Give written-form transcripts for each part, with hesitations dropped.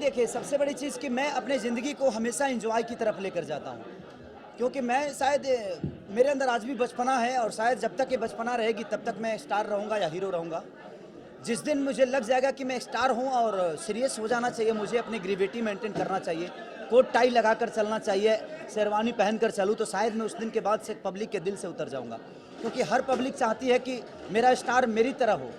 देखिए सबसे बड़ी चीज़ कि मैं अपने ज़िंदगी को हमेशा एंजॉय की तरफ लेकर जाता हूँ, क्योंकि मैं शायद मेरे अंदर आज भी बचपना है और शायद जब तक ये बचपना रहेगी तब तक मैं स्टार रहूँगा या हीरो रहूँगा। जिस दिन मुझे लग जाएगा कि मैं स्टार हूँ और सीरियस हो जाना चाहिए, मुझे अपनी ग्रेविटी मेंटेन करना चाहिए, कोट टाई लगाकर चलना चाहिए, शेरवानी पहनकर चलूँ, तो शायद मैं उस दिन के बाद से पब्लिक के दिल से उतर जाऊँगा, क्योंकि हर पब्लिक चाहती है कि मेरा स्टार मेरी तरह हो।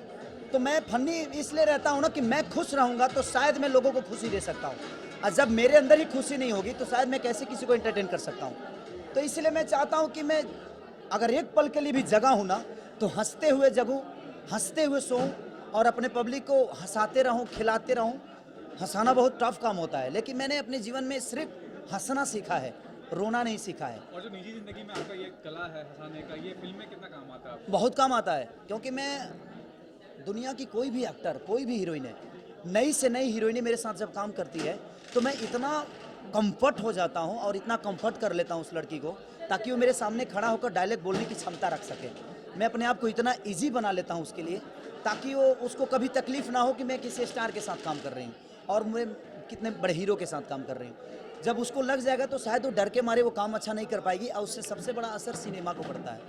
तो मैं फनी इसलिए रहता हूँ ना कि मैं खुश रहूँगा तो शायद मैं लोगों को खुशी दे सकता हूँ, और जब मेरे अंदर ही खुशी नहीं होगी तो शायद मैं कैसे किसी को एंटरटेन कर सकता हूँ। तो इसलिए मैं चाहता हूँ कि मैं अगर एक पल के लिए भी जगह हूँ ना, तो हंसते हुए जगूँ, हंसते हुए सोऊं और अपने पब्लिक को हंसाते रहूं, खिलाते रहूं। हंसाना बहुत टफ काम होता है, लेकिन मैंने अपने जीवन में सिर्फ हंसना सीखा है, रोना नहीं सीखा है। और जो निजी जिंदगी में आपका ये कला है हंसाने का, ये फिल्म में कितना काम आता है आपको? बहुत काम आता है, क्योंकि मैं दुनिया की कोई भी एक्टर, कोई भी हीरोइन है, नई से नई हीरोइनें मेरे साथ जब काम करती है तो मैं इतना कंफर्ट हो जाता हूँ और इतना कंफर्ट कर लेता हूँ उस लड़की को, ताकि वो मेरे सामने खड़ा होकर डायलॉग बोलने की क्षमता रख सके। मैं अपने आप को इतना ईजी बना लेता हूँ उसके लिए, ताकि वो उसको कभी तकलीफ ना हो कि मैं किसी स्टार के साथ काम कर रही हूँ और मैं कितने बड़े हीरो के साथ काम कर रही हूँ। जब उसको लग जाएगा तो शायद वो डर के मारे वो काम अच्छा नहीं कर पाएगी, और उससे सबसे बड़ा असर सिनेमा को पड़ता है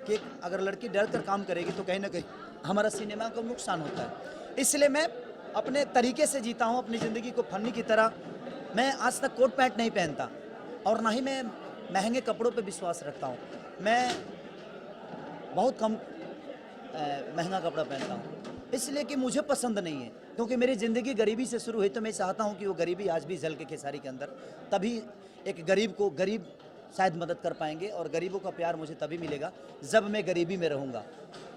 कि अगर लड़की डर कर काम करेगी तो कहीं ना कहीं हमारा सिनेमा को नुकसान होता है। इसलिए मैं अपने तरीके से जीता हूँ अपनी ज़िंदगी को फनी की तरह। मैं आज तक कोट पैंट नहीं पहनता और ना ही मैं महंगे कपड़ों पे विश्वास रखता हूँ। मैं बहुत कम महंगा कपड़ा पहनता हूँ, इसलिए कि मुझे पसंद नहीं है, क्योंकि मेरी ज़िंदगी गरीबी से शुरू हुई, तो मैं चाहता हूँ कि वो गरीबी आज भी जल के खेसारी के अंदर, तभी एक गरीब को गरीब शायद मदद कर पाएंगे, और गरीबों का प्यार मुझे तभी मिलेगा जब मैं गरीबी में रहूँगा।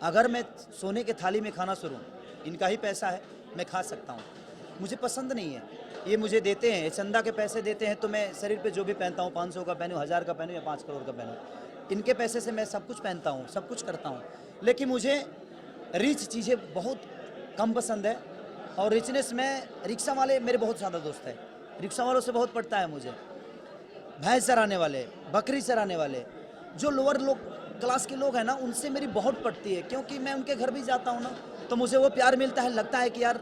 अगर मैं सोने के थाली में खाना शुरू, इनका ही पैसा है, मैं खा सकता हूँ, मुझे पसंद नहीं है। ये मुझे देते हैं, चंदा के पैसे देते हैं, तो मैं शरीर पे जो भी पहनता हूँ 500 का पहनूँ, 1000 का पहनूँ या 5 करोड़ का पहनूँ, इनके पैसे से मैं सब कुछ पहनता हूँ, सब कुछ करता हूँ। लेकिन मुझे रिच चीज़ें बहुत कम पसंद है, और रिचनेस में रिक्शा वाले मेरे बहुत ज़्यादा दोस्त हैं, रिक्शा वालों से बहुत पड़ता है मुझे। भैंस चराने वाले, बकरी चराने वाले, जो लोअर लोग क्लास के लोग हैं ना, उनसे मेरी बहुत पड़ती है, क्योंकि मैं उनके घर भी जाता हूँ ना, तो मुझे वो प्यार मिलता है, लगता है कि यार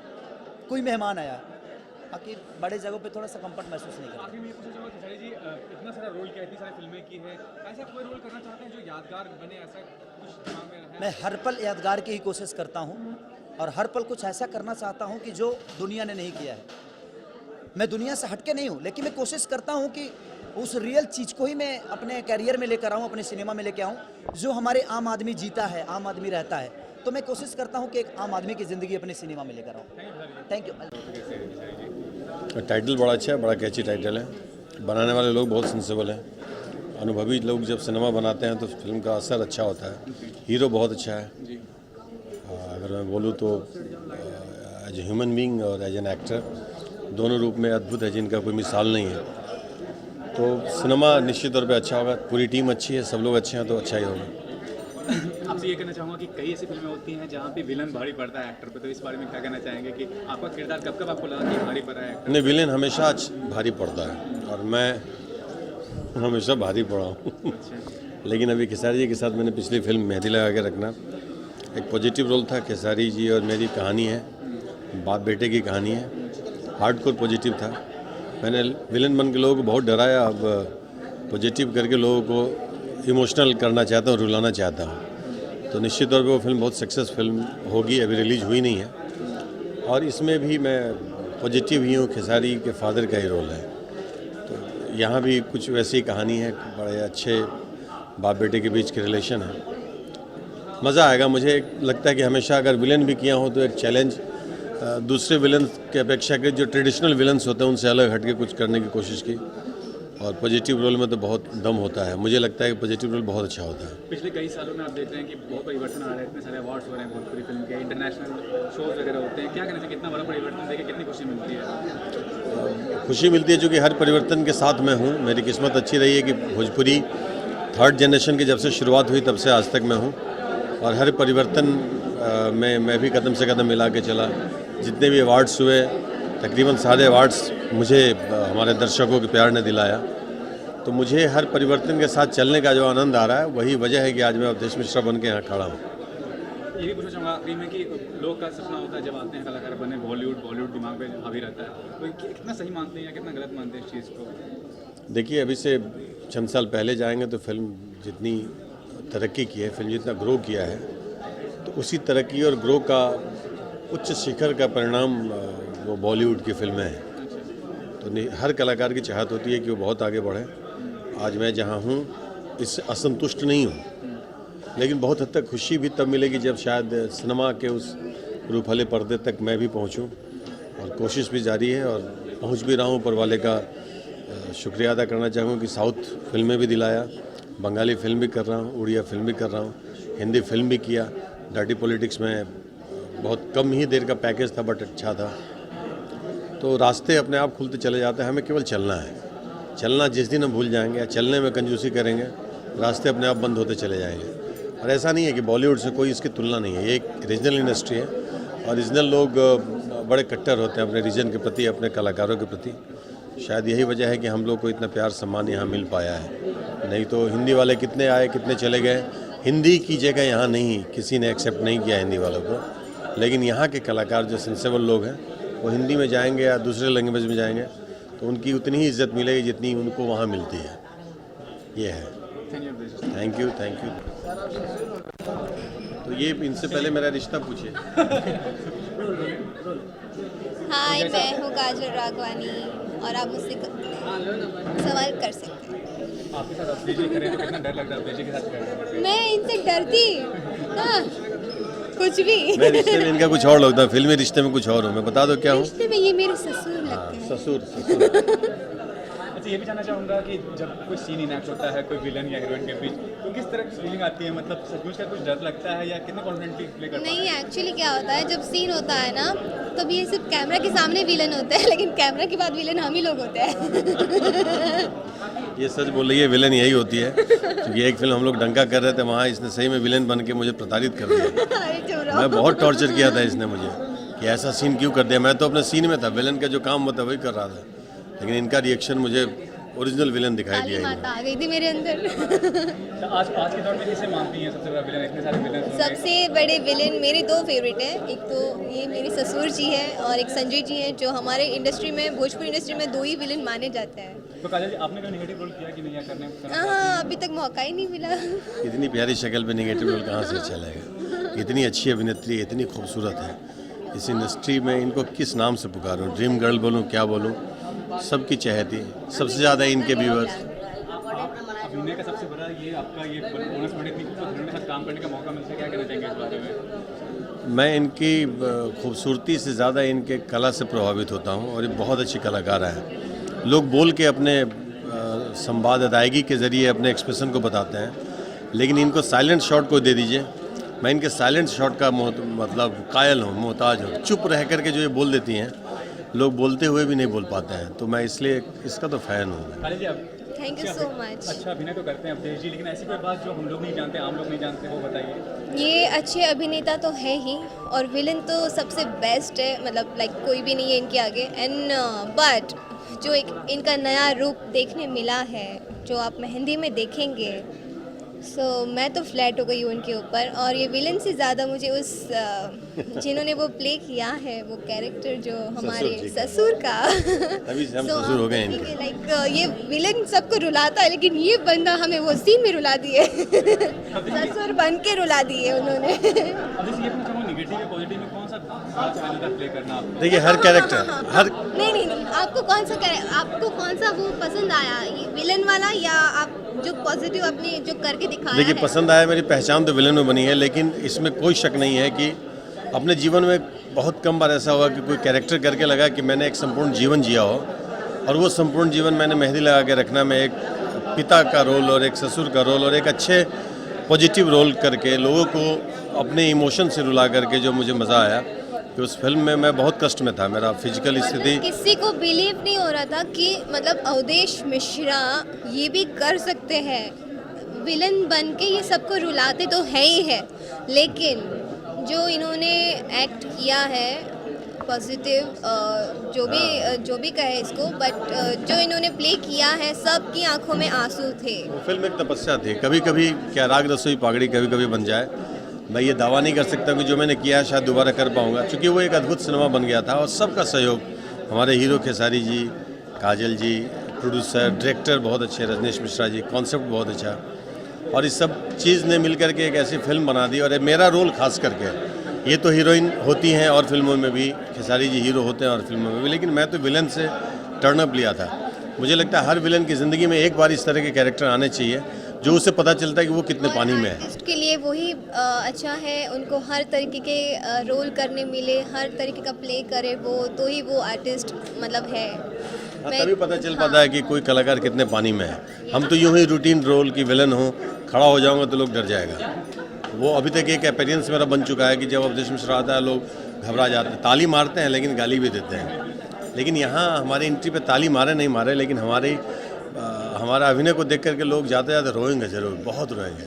कोई मेहमान आया। बाकी बड़े जगहों पे थोड़ा सा कंफर्ट महसूस नहीं करता। आखिर में ये पूछना चाहूँगा खेसारी जी, इतना सारा रोल किया, इतनी सारी फिल्में की है, ऐसा कोई रोल करना चाहते हैं जो यादगार बने, ऐसा कुछ दिमाग में है? मैं हर पल यादगार की ही कोशिश करता हूँ, और हर पल कुछ ऐसा करना चाहता हूँ कि जो दुनिया ने नहीं किया है। मैं दुनिया से हटके नहीं हूँ, लेकिन मैं कोशिश करता हूँ कि उस रियल चीज़ को ही मैं अपने कैरियर में लेकर आऊँ, अपने सिनेमा में लेकर आऊँ, जो हमारे आम आदमी जीता है, आम आदमी रहता है। तो मैं कोशिश करता हूँ कि एक आम आदमी की ज़िंदगी अपने सिनेमा में लेकर आऊँ। Thank you. टाइटल बड़ा अच्छा है, बड़ा कैची टाइटल है। बनाने वाले लोग बहुत सेंसिबल हैं, अनुभवी लोग जब सिनेमा बनाते हैं तो फिल्म का असर अच्छा होता है। हीरो बहुत अच्छा है, अगर मैं बोलूँ तो एज ए ह्यूमन बीइंग और एज एन एक्टर दोनों रूप में अद्भुत है, जिनका कोई मिसाल नहीं है। तो सिनेमा निश्चित तौर पे अच्छा होगा, पूरी टीम अच्छी है, सब लोग अच्छे हैं, तो अच्छा ही होगा। आपसे ये कहना चाहूँगा कि कई ऐसी फिल्में होती हैं जहाँ पे विलन भारी पड़ता है एक्टर पे, तो इस बारे में क्या कहना चाहेंगे कि आपका किरदार कब कब आपको लगा कि भारी पड़ा है एक्टर? नहीं, विलेन हमेशा भारी पड़ता है और मैं हमेशा भारी पड़ा हूँ। लेकिन अभी खेसारी जी के साथ मैंने पिछली फिल्म मेहंदी लगा के रखना, एक पॉजिटिव रोल था। खेसारी जी और मेरी कहानी है, बाप बेटे की कहानी है, हार्डकोर पॉजिटिव था। मैंने विलेन बन के लोगों को बहुत डराया, अब पॉजिटिव करके लोगों को इमोशनल करना चाहता हूँ, रुलाना चाहता हूँ। तो निश्चित तौर पे वो फिल्म बहुत सक्सेस फिल्म होगी, अभी रिलीज हुई नहीं है, और इसमें भी मैं पॉजिटिव ही हूँ, खेसारी के फादर का ही रोल है। तो यहाँ भी कुछ वैसी कहानी है, बड़े अच्छे बाप बेटे के बीच के रिलेशन है, मज़ा आएगा। मुझे लगता है कि हमेशा अगर विलन भी किया हो तो एक चैलेंज दूसरे विलन के अपेक्षा के जो ट्रेडिशनल विलन्स होते हैं उनसे अलग हटके कुछ करने की कोशिश की, और पॉजिटिव रोल में तो बहुत दम होता है। मुझे लगता है कि पॉजिटिव रोल बहुत अच्छा होता है। पिछले कई सालों में आप देख रहे हैं कि बहुत परिवर्तन आ रहा है, इतने सारे अवार्ड्स हो रहे हैं भोजपुरी फिल्म के, इंटरनेशनल शोज वगैरह होते हैं, क्या कहना चाहिए, कितना बड़ा परिवर्तन देखे, कितनी खुशी मिलती है? खुशी मिलती है, चूँकि हर परिवर्तन के साथ मैं हूँ। मेरी किस्मत अच्छी रही है कि भोजपुरी थर्ड जनरेशन की जब से शुरुआत हुई तब से आज तक मैं हूँ, और हर परिवर्तन में मैं भी कदम से कदम मिला के चला। जितने भी अवार्ड्स हुए, तकरीबन सारे अवार्ड्स मुझे हमारे दर्शकों के प्यार ने दिलाया। तो मुझे हर परिवर्तन के साथ चलने का जो आनंद आ रहा है, वही वजह है कि आज मैं अवधेश मिश्रा बन के यहाँ खड़ा हूँ। ये भी पूछना चाहूँगा आखिरी में कि लोग का सपना होता है जब आते हैं कलाकार बने बॉलीवुड दिमाग पे हावी रहता है, तो कितना सही मानते हैं या कितना गलत मानते हैं इस चीज़ को? देखिए, अभी से चंद साल पहले जाएंगे तो फिल्म जितनी तरक्की की है, फिल्म जितना ग्रो किया है, तो उसी तरक्की और ग्रो का उच्च शिखर का परिणाम वो बॉलीवुड की फिल्में हैं। तो हर कलाकार की चाहत होती है कि वो बहुत आगे बढ़े। आज मैं जहाँ हूँ इससे असंतुष्ट नहीं हूँ, लेकिन बहुत हद तक खुशी भी तब मिलेगी जब शायद सिनेमा के उस रूपहले पर्दे तक मैं भी पहुँचूँ, और कोशिश भी जारी है और पहुँच भी रहा हूँ। ऊपर वाले का शुक्रिया अदा करना चाहूँगा कि साउथ फिल्में भी दिलाया, बंगाली फिल्म भी कर रहा हूँ, उड़िया फिल्म भी कर रहा हूँ, हिंदी फिल्म भी किया। डर्टी पॉलिटिक्स में बहुत कम ही देर का पैकेज था बट अच्छा था। तो रास्ते अपने आप खुलते चले जाते हैं, हमें केवल चलना है। चलना जिस दिन हम भूल जाएंगे या चलने में कंजूसी करेंगे, रास्ते अपने आप बंद होते चले जाएंगे। और ऐसा नहीं है कि बॉलीवुड से कोई इसकी तुलना नहीं है, ये एक रीजनल इंडस्ट्री है और रीजनल लोग बड़े कट्टर होते हैं अपने रीजन के प्रति, अपने कलाकारों के प्रति। शायद यही वजह है कि हम लोग को इतना प्यार सम्मान यहाँ मिल पाया है। नहीं तो हिंदी वाले कितने आए कितने चले गए, हिंदी की जगह यहाँ नहीं किसी ने एक्सेप्ट नहीं किया हिंदी वालों को। लेकिन यहाँ के कलाकार जो सेंसेबल लोग हैं वो हिंदी में जाएंगे या दूसरे लैंग्वेज में जाएंगे तो उनकी उतनी ही इज्जत मिलेगी जितनी उनको वहाँ मिलती है। ये है। Thank you. तो ये इनसे पहले मेरा रिश्ता पूछिए। हाय, मैं हूँ काजल राघवानी और आप मुझसे सवाल कर सकते हैं। आपके साथ अपडेट करें तो कितना डर लगता है अपडेट के साथ करने? मैं इनसे डरती हाँ, कुछ भी। मैं रिश्ते में इनका कुछ और लगता है, फिल्मी रिश्ते में कुछ और हूँ। मैं बता दो क्या हूँ? रिश्ते में ये मेरे ससुर लगते हैं। ससुर। अच्छा, ये भी जानना चाहूँगा कि जब कोई सीन इनैक्ट होता है कोई विलन या हीरोइन के बीच, तो किस तरह की फीलिंग आती है? मतलब सचमुच का कुछ डर लगता है या कितना कॉन्फिडेंटली प्ले करते हैं? नहीं, एक्चुअली क्या होता है जब सीन होता है ना, तब ये सिर्फ कैमरा के सामने विलन होते हैं, लेकिन कैमरा के बाद विलन हम ही लोग होते हैं। ये सच बोल रही है, विलन यही होती है। क्योंकि एक फिल्म हम लोग डंका कर रहे थे, वहाँ इसने सही में विलन बन के मुझे प्रताड़ित कर दिया। अरे चुप रहो। मैं बहुत टॉर्चर किया था इसने मुझे कि ऐसा सीन क्यों कर दिया। मैं तो अपने सीन में था, विलन का जो काम होता वही कर रहा था, लेकिन इनका रिएक्शन मुझे ओरिजिनल विलन दिखाई काली दिया। माता आ गई थी मेरे अंदर। तो आज के दौर में किसे मानती हैं सबसे बड़ा विलन? इतने सारे विलन सबसे बड़े विलेन मेरे दो फेवरेट हैं। एक तो ये मेरे ससुर जी हैं और एक संजय जी हैं, जो हमारे इंडस्ट्री में, भोजपुरी इंडस्ट्री में दो ही विलेन माने जाते हैं। तो काजल जी, आपने कोई नेगेटिव रोल किया कि नहीं या करना? हाँ, अभी तक मौका ही नहीं मिला। इतनी प्यारी शक्ल पे नेगेटिव रोल कहाँ से चलेगा? इतनी अच्छी अभिनेत्री, इतनी खूबसूरत है। इस इंडस्ट्री में इनको किस नाम से पुकारूं? ड्रीम गर्ल बोलूं, क्या बोलूं? सबकी चहेती, सबसे ज़्यादा इनके व्यूअर्स। अभिनय का सबसे बड़ा ये आपका ये बोनस पॉइंट इतनी खूबसूरत के साथ काम करने का मौका मिलता है, क्या कहना चाहेंगे इस बारे में? मैं इनकी खूबसूरती से ज़्यादा इनके कला से प्रभावित होता हूं और ये बहुत अच्छी कलाकार हैं। लोग बोल के अपने संवाद अदायगी के ज़रिए अपने एक्सप्रेशन को बताते हैं, लेकिन इनको साइलेंट शॉट को दे दीजिए, मैं इनके साइलेंट शॉट का मतलब कायल हूँ, मोहताज हूँ। चुप रह करके जो ये बोल देती हैं, लोग बोलते हुए भी नहीं बोल पाते हैं, तो मैं इसलिए इसका तो फ़ैन हूँ। काजल जी, आप थैंक यू सो मच। अच्छा अभिनय तो करते हैं अवधेश जी, लेकिन ऐसी कोई बात जो हम लोग नहीं जानते, आम लोग नहीं जानते, वो बताइए। ये अच्छे अभिनेता तो है ही और विलन तो सबसे बेस्ट है, मतलब लाइक कोई भी नहीं है इनके आगे। एंड बट जो एक इनका नया रूप देखने मिला है, जो आप मेहंदी में देखेंगे, सो मैं तो फ्लैट हो गई हूँ उनके ऊपर। और ये विलन से ज़्यादा मुझे उस जिन्होंने वो प्ले किया है, वो कैरेक्टर जो हमारे ससुर का, अभी हम ससुर हो गए इनके। लाइक ये विलन सबको रुलाता है, लेकिन ये बंदा हमें वो सीन में रुला दिए। ससुर बन के रुला दिए उन्होंने। अब जैसे ये पूछा हूँ, नेगेटिव या पॉजिटिव में कौन सा प्ले करना आपको? देखिए, हर कैरेक्टर हर नहीं, आपको कौन सा वो पसंद आया, ये विलन वाला या आप जो पॉजिटिव अपने जो करके दिखाया देखिए, है? पसंद आया, मेरी पहचान तो विलन में बनी है, लेकिन इसमें कोई शक नहीं है कि अपने जीवन में बहुत कम बार ऐसा हुआ कि कोई कैरेक्टर करके लगा कि मैंने एक संपूर्ण जीवन जिया हो, और वो संपूर्ण जीवन मैंने मेहंदी लगा के रखना में एक पिता का रोल और एक ससुर का रोल और एक अच्छे पॉजिटिव रोल करके लोगों को अपने इमोशन से रुला करके जो मुझे मज़ा आया कि उस फिल्म में मैं बहुत कष्ट में था, मेरा फिजिकल स्थिति। किसी को बिलीव नहीं हो रहा था कि मतलब अवधेश मिश्रा ये भी कर सकते हैं, विलन बन के ये सबको रुलाते तो है ही है, लेकिन जो इन्होंने एक्ट किया है पॉजिटिव, जो भी कहे इसको, बट जो इन्होंने प्ले किया है, सबकी आंखों में आंसू थे। वो फिल्म एक तपस्या थी। कभी कभी क्या राग रसोई पागड़ी कभी कभी बन जाए, मैं ये दावा नहीं कर सकता कि जो मैंने किया शायद दोबारा कर पाऊँगा, क्योंकि वो एक अद्भुत सिनेमा बन गया था और सबका सहयोग, हमारे हीरो खेसारी जी, काजल जी, प्रोड्यूसर, डायरेक्टर बहुत अच्छे रजनीश मिश्रा जी, कॉन्सेप्ट बहुत अच्छा, और इस सब चीज़ ने मिल करके एक ऐसी फिल्म बना दी। और मेरा रोल खास करके, ये तो हीरोइन होती हैं और फिल्मों में भी, खेसारी जी हीरो होते हैं और फिल्मों में भी, लेकिन मैं तो विलन से टर्न अप लिया था। मुझे लगता है हर विलन की ज़िंदगी में एक बार इस तरह के कैरेक्टर आने चाहिए जो उससे पता चलता है कि वो कितने पानी में है। आर्टिस्ट के लिए वही अच्छा है, उनको हर तरीके के रोल करने मिले, हर तरीके का प्ले करे वो, तो ही वो आर्टिस्ट मतलब है। तभी पता चल पाता है कि कोई कलाकार कितने पानी में है। हम तो यूं ही रूटीन रोल की विलन हो, खड़ा हो जाऊंगा तो लोग डर जाएगा। वो अभी तक एक अपीयरेंस मेरा बन चुका है कि जब अवधेश मिश्रा आता है लोग घबरा जाते हैं, ताली मारते हैं लेकिन गाली भी देते हैं। लेकिन यहाँ हमारी एंट्री पे ताली मारे नहीं मारे, लेकिन हमारा अभिनय को देख करके लोग जाते जाते रोएंगे, जरूर बहुत रोएंगे।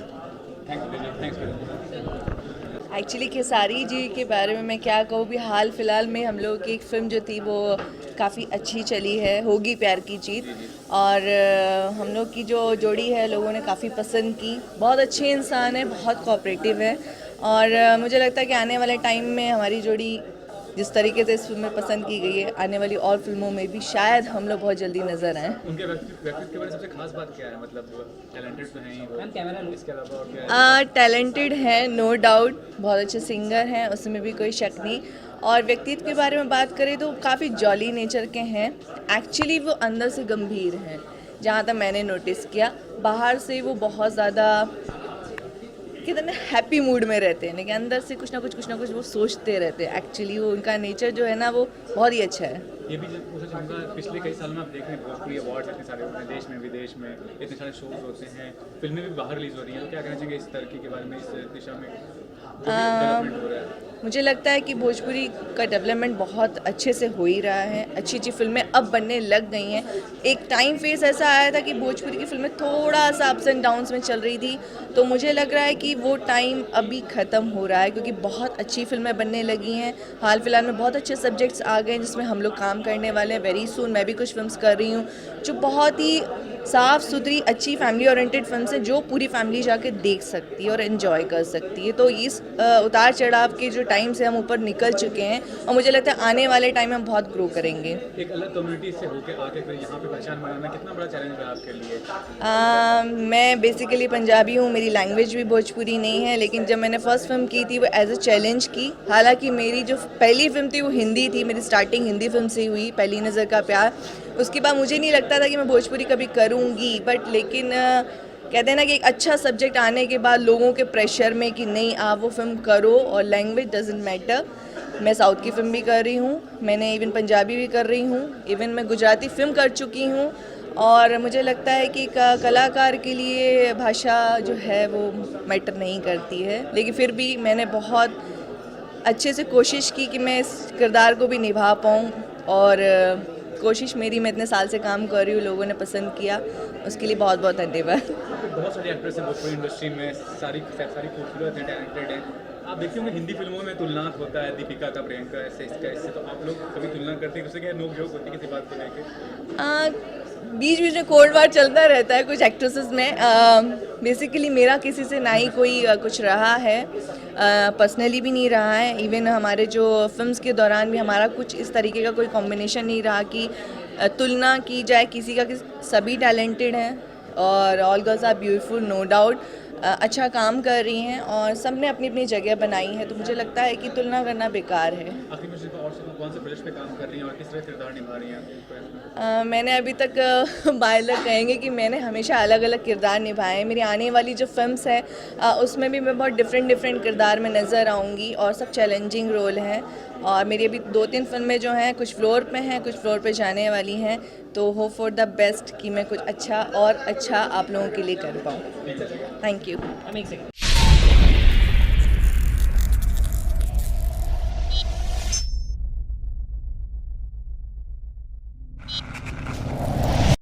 एक्चुअली खेसारी जी के बारे में मैं क्या कहूँ, भी हाल फिलहाल में हम लोग की एक फ़िल्म जो थी वो काफ़ी अच्छी चली है, होगी प्यार की जीत, और हम लोग की जो जोड़ी है लोगों ने काफ़ी पसंद की। बहुत अच्छे इंसान है, बहुत कोऑपरेटिव है, और मुझे लगता है कि आने वाले टाइम में हमारी जोड़ी जिस तरीके से इस फिल्म में पसंद की गई है, आने वाली और फिल्मों में भी शायद हम लोग बहुत जल्दी नजर आएँ। उनके व्यक्तित्व के बारे में सबसे खास बात क्या है, मतलब टैलेंटेड तो हैं ही वो, इसके अलावा और क्या है? टैलेंटेड है, नो डाउट, बहुत अच्छे सिंगर हैं, उसमें भी कोई शक नहीं। और व्यक्तित्व के बारे में बात करें तो काफ़ी जॉली नेचर के हैं। एक्चुअली वो अंदर से गंभीर हैं, जहाँ तक मैंने नोटिस किया। बाहर से वो बहुत ज़्यादा कितने हैप्पी मूड में रहते हैं, लेकिन अंदर से कुछ ना कुछ वो सोचते रहते हैं। एक्चुअली वो उनका नेचर जो है ना वो बहुत ही अच्छा है। ये भी पूछना चाहूँगा, पिछले कई साल में आप देख रहे हैं भोजपुरी अवार्ड्स इतने सारे होते हैं, देश में विदेश में इतने सारे शोज होते हैं, फिल्में भी बाहर रिलीज हो रही हैं, तो क्या कहना चाहिए इस तरक्की के बारे में, इस दिशा में डेवलपमेंट हो रहा है? मुझे लगता है कि भोजपुरी का डेवलपमेंट बहुत अच्छे से हो ही रहा है। अच्छी अच्छी फिल्में अब बनने लग गई हैं। एक टाइम फेस ऐसा आया था कि भोजपुरी की फिल्में थोड़ा सा अप्स एंड डाउन्स में चल रही थी, तो मुझे लग रहा है कि वो टाइम अभी ख़त्म हो रहा है, क्योंकि बहुत अच्छी फिल्में बनने लगी हैं। हाल फिलहाल में बहुत अच्छे सब्जेक्ट्स आ गए हैं जिसमें हम लोग काम करने वाले हैं। वेरी सून मैं भी कुछ फिल्म्स कर रही हूँ जो बहुत ही साफ़ सुथरी अच्छी फैमिली ओरिएंटेड फिल्म्स हैं, जो पूरी फैमिली जाके देख सकती है और एंजॉय कर सकती है। तो इस उतार चढ़ाव के जो टाइम से हम ऊपर निकल चुके हैं, और मुझे लगता है आने वाले टाइम में हम बहुत ग्रो करेंगे। एक अलग कम्युनिटी से होकर आके फिर यहाँ पे पहचान बनाना कितना बड़ा चैलेंज है आपके लिए? मैं बेसिकली पंजाबी हूँ, मेरी लैंग्वेज भी भोजपुरी नहीं है, लेकिन जब मैंने फर्स्ट फिल्म की थी वो एज अ चैलेंज की। हालांकि मेरी जो पहली फिल्म थी वो हिंदी थी, मेरी स्टार्टिंग हिंदी फिल्म से हुई, पहली नज़र का प्यार। उसके बाद मुझे नहीं लगता था कि मैं भोजपुरी कभी करूँगी, बट लेकिन कहते हैं ना कि एक अच्छा सब्जेक्ट आने के बाद लोगों के प्रेशर में कि नहीं आप वो फिल्म करो, और लैंग्वेज डजेंट मैटर। मैं साउथ की फिल्म भी कर रही हूँ, मैंने इवन पंजाबी भी कर रही हूँ, इवन मैं गुजराती फिल्म कर चुकी हूँ, और मुझे लगता है कि कलाकार के लिए भाषा जो है वो मैटर नहीं करती है। लेकिन फिर भी मैंने बहुत अच्छे से कोशिश की कि मैं इस किरदार को भी निभा पाऊँ, और कोशिश मेरी, मैं इतने साल से काम कर रही हूँ, लोगों ने पसंद किया, उसके लिए बहुत बहुत धन्यवाद। बहुत सारी एक्ट्रेस हैं भोजपुरी इंडस्ट्री में, सारी खूबसूरत हैं, टैलेंटेड हैं। आप देखते होंगे हिंदी फिल्मों में तुलना होता है दीपिका का, प्रियंका ऐसे इससे, तो आप लोग कभी तुलना करते हैं, उससे क्या नोक झोंक होती है किसी बात को लेकर? बीच बीच में कोल्ड वार चलता रहता है कुछ एक्ट्रेसेस में। बेसिकली मेरा किसी से ना ही कोई कुछ रहा है, पर्सनली भी नहीं रहा है। इवन हमारे जो फिल्म्स के दौरान भी हमारा कुछ इस तरीके का कोई कॉम्बिनेशन नहीं रहा कि तुलना की जाए किसी का। सभी टैलेंटेड हैं और all girls are beautiful, no doubt. अच्छा काम कर रही हैं और सब ने अपनी अपनी जगह बनाई है, तो मुझे लगता है कि तुलना करना बेकार है। आखिर में और कौन से प्रोजेक्ट पे काम कर रही हैं और किस तरह किरदार निभा रही हैं? मैंने अभी तक बाय लक कहेंगे कि मैंने हमेशा अलग अलग किरदार निभाए हैं। मेरी आने वाली जो फिल्म्स है उसमें भी मैं बहुत डिफरेंट किरदार में नज़र आऊँगी, और सब चैलेंजिंग रोल हैं। और मेरी अभी 2-3 फिल्में जो हैं कुछ फ्लोर पे हैं, कुछ फ्लोर पे जाने वाली हैं, तो होप फॉर द बेस्ट कि मैं कुछ अच्छा और अच्छा आप लोगों के लिए कर पाऊँ। Thank you.